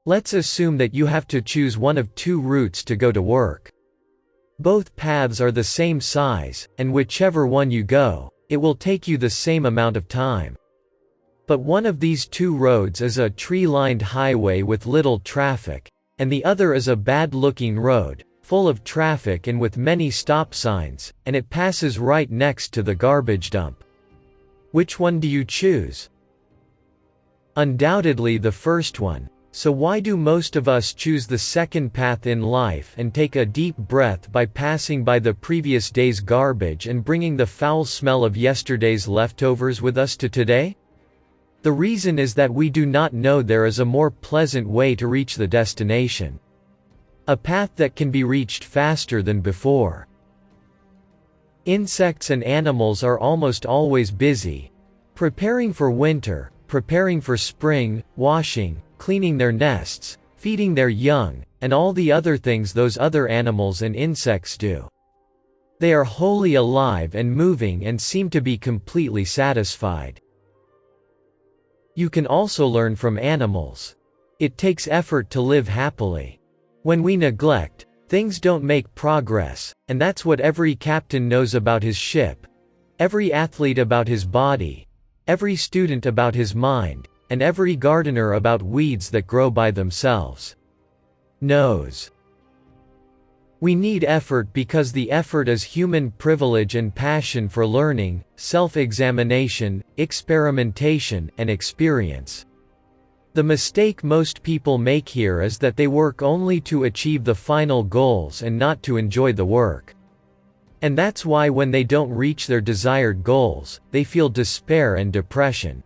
Let's assume that you have to choose one of two routes to go to work. Both paths are the same size, and whichever one you go, it will take you the same amount of time. But one of these two roads is a tree-lined highway with little traffic, and the other is a bad-looking road, full of traffic and with many stop signs, and it passes right next to the garbage dump. Which one do you choose? Undoubtedly the first one. So why do most of us choose the second path in life and take a deep breath by passing by the previous day's garbage and bringing the foul smell of yesterday's leftovers with us to today? The reason is that we do not know there is a more pleasant way to reach the destination. A path that can be reached faster than before. Insects and animals are almost always busy, preparing for winter, preparing for spring, washing, cleaning their nests, feeding their young, and all the other things those other animals and insects do. They are wholly alive and moving and seem to be completely satisfied. You can also learn from animals. It takes effort to live happily. When we neglect, things don't make progress, and that's what every captain knows about his ship, every athlete about his body, every student about his mind, and every gardener about weeds that grow by themselves knows. We need effort because the effort is human privilege and passion for learning, self-examination, experimentation, and experience. The mistake most people make here is that they work only to achieve the final goals and not to enjoy the work. And that's why when they don't reach their desired goals, they feel despair and depression.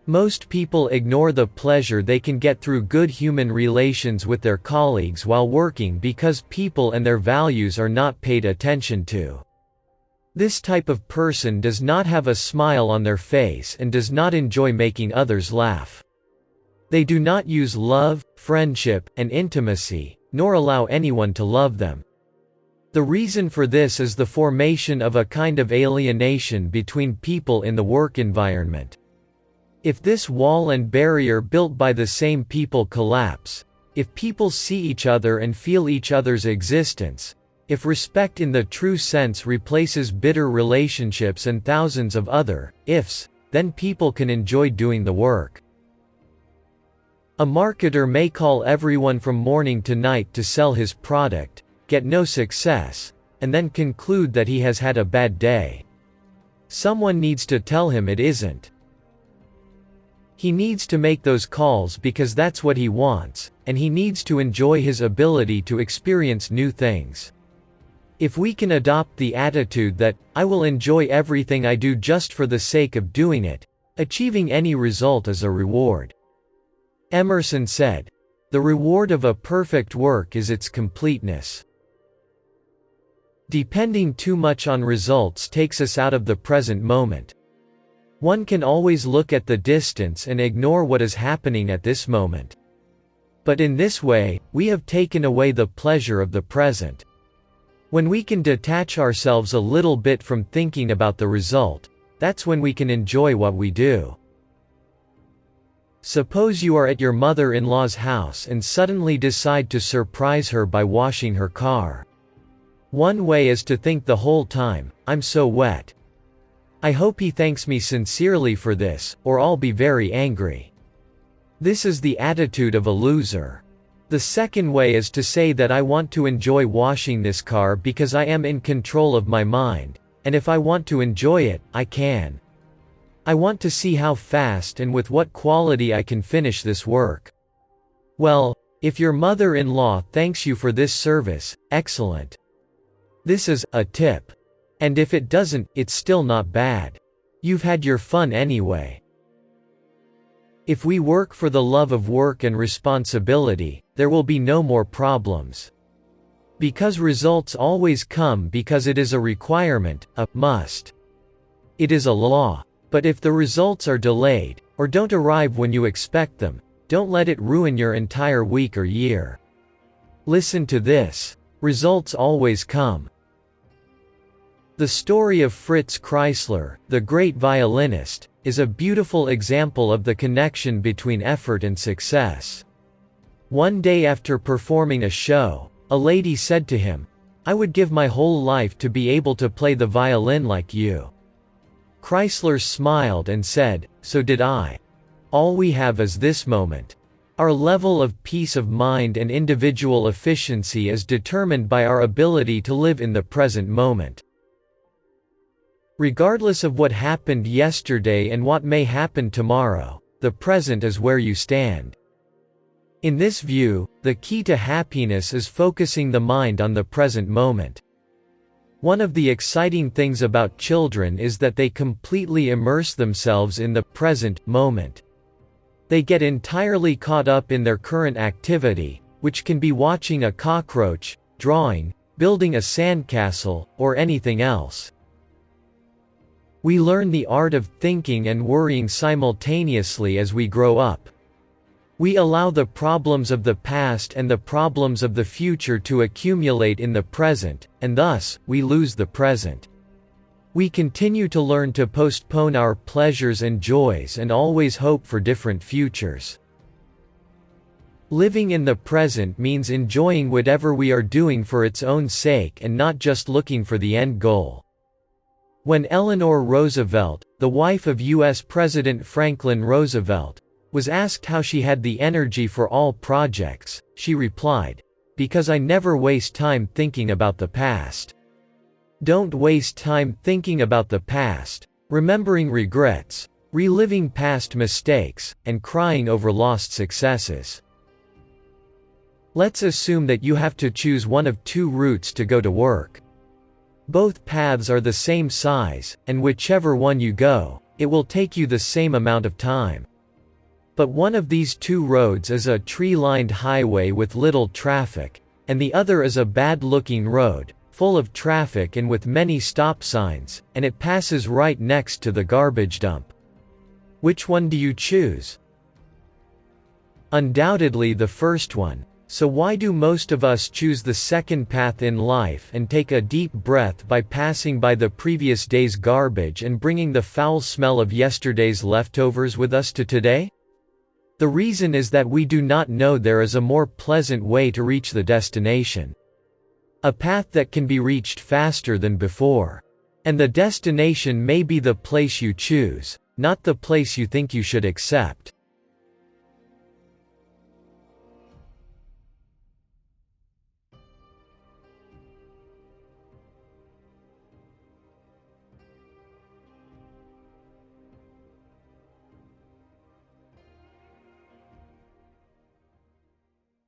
Most people ignore the pleasure they can get through good human relations with their colleagues while working because people and their values are not paid attention to. This type of person does not have a smile on their face and does not enjoy making others laugh. They do not use love, friendship, and intimacy, nor allow anyone to love them. The reason for this is the formation of a kind of alienation between people in the work environment. If this wall and barrier built by the same people collapse, if people see each other and feel each other's existence, if respect in the true sense replaces bitter relationships and thousands of other ifs, then people can enjoy doing the work. A marketer may call everyone from morning to night to sell his product, get no success, and then conclude that he has had a bad day. Someone needs to tell him it isn't. He needs to make those calls because that's what he wants, and he needs to enjoy his ability to experience new things. If we can adopt the attitude that, I will enjoy everything I do just for the sake of doing it, achieving any result is a reward. Emerson said, "The reward of a perfect work is its completeness." Depending too much on results takes us out of the present moment. One can always look at the distance and ignore what is happening at this moment. But in this way, we have taken away the pleasure of the present. When we can detach ourselves a little bit from thinking about the result, that's when we can enjoy what we do. Suppose you are at your mother-in-law's house and suddenly decide to surprise her by washing her car. One way is to think the whole time, I'm so wet. I hope he thanks me sincerely for this, or I'll be very angry. This is the attitude of a loser. The second way is to say that I want to enjoy washing this car because I am in control of my mind, and if I want to enjoy it, I can. I want to see how fast and with what quality I can finish this work. Well, if your mother-in-law thanks you for this service, excellent. This is a tip. And if it doesn't, it's still not bad. You've had your fun anyway. If we work for the love of work and responsibility, there will be no more problems. Because results always come because it is a requirement, a must. It is a law. But if the results are delayed, or don't arrive when you expect them, don't let it ruin your entire week or year. Listen to this. Results always come. The story of Fritz Kreisler, the great violinist, is a beautiful example of the connection between effort and success. One day after performing a show, a lady said to him, "I would give my whole life to be able to play the violin like you." Chrysler smiled and said, "So did I. All we have is this moment." Our level of peace of mind and individual efficiency is determined by our ability to live in the present moment. Regardless of what happened yesterday and what may happen tomorrow, the present is where you stand. In this view, the key to happiness is focusing the mind on the present moment. One of the exciting things about children is that they completely immerse themselves in the present moment. They get entirely caught up in their current activity, which can be watching a cockroach, drawing, building a sandcastle, or anything else. We learn the art of thinking and worrying simultaneously as we grow up. We allow the problems of the past and the problems of the future to accumulate in the present, and thus, we lose the present. We continue to learn to postpone our pleasures and joys and always hope for different futures. Living in the present means enjoying whatever we are doing for its own sake and not just looking for the end goal. When Eleanor Roosevelt, the wife of U.S. President Franklin Roosevelt, was asked how she had the energy for all projects, she replied, "Because I never waste time thinking about the past." Don't waste time thinking about the past, remembering regrets, reliving past mistakes, and crying over lost successes. Let's assume that you have to choose one of two routes to go to work. Both paths are the same size, and whichever one you go, it will take you the same amount of time. But one of these two roads is a tree-lined highway with little traffic, and the other is a bad-looking road, full of traffic and with many stop signs, and it passes right next to the garbage dump. Which one do you choose? Undoubtedly the first one. So why do most of us choose the second path in life and take a deep breath by passing by the previous day's garbage and bringing the foul smell of yesterday's leftovers with us to today? The reason is that we do not know there is a more pleasant way to reach the destination. A path that can be reached faster than before. And the destination may be the place you choose, not the place you think you should accept.